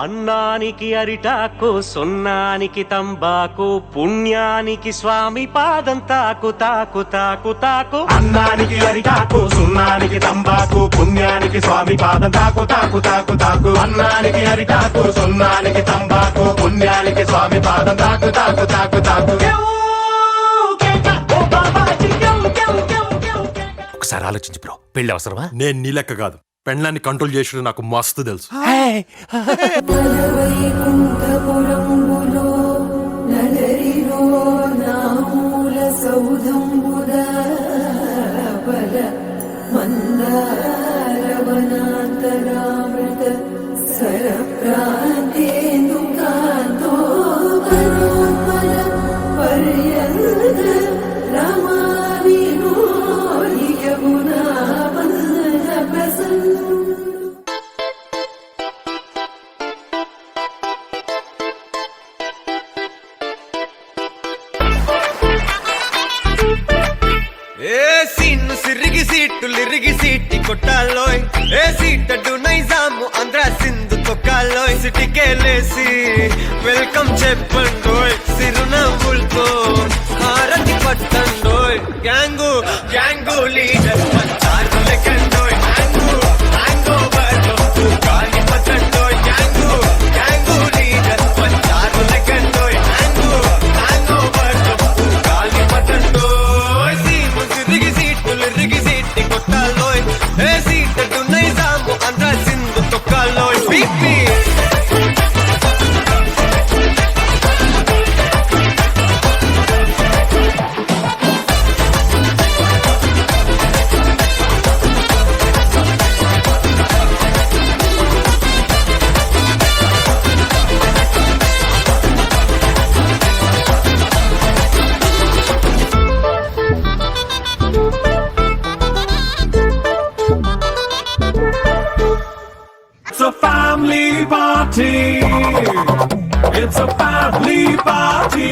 అన్నానికి అరిటాకు సున్నానికి తంబాకు పుణ్యానికి స్వామి పాదం తాకు తాకు తాకు తాకు. అన్నానికి అరిటాకు సున్నానికి తంబాకు పుణ్యానికి స్వామి పాదం తాకు తాకు తాకు తాకు. అన్నానికి అరిటాకు సున్నానికి తంబాకు పుణ్యానికి స్వామి పాదం తాకు తాకు తాకు తాకు. ఒకసారి ఆలోచించు బ్రో, పెళ్లి అవసరమా? నేను నీ లెక్క కాదు, పెళ్ళాన్ని కంట్రోల్ చేసేది నాకు మస్తు తెలుసు. సిరిగి సీట్లు ఇరిగి సీటి కొట్టాలోయ్, ఏ సీటడు నైజాము ఆంధ్ర సింధు తొక్కాలోయ్. సిటీకేలేసి వెల్కమ్ చెప్పండోయ్, సిరునవ్వులతో హారతి పట్టండోయ్. గ్యాంగు గ్యాంగు లీడర్ పంచారు లెక్కండోయ్, హ్యాంగు హ్యాంగ్ ఓవర్ గాలి పట్టండోయ్. గ్యాంగు గ్యాంగు లీడర్ పంచారు లెక్కండోయ్, హ్యాంగు హ్యాంగ్ ఓవర్ గాలి పట్టండోయ్. సీము సిరిగి సీట్లు ఇరిగి సీటి కొట్టాలోయ్, ఏ సీటడు నైజాము ఆంధ్ర సింధు తొక్కాలోయ్. BP It's a family party. It's a family party.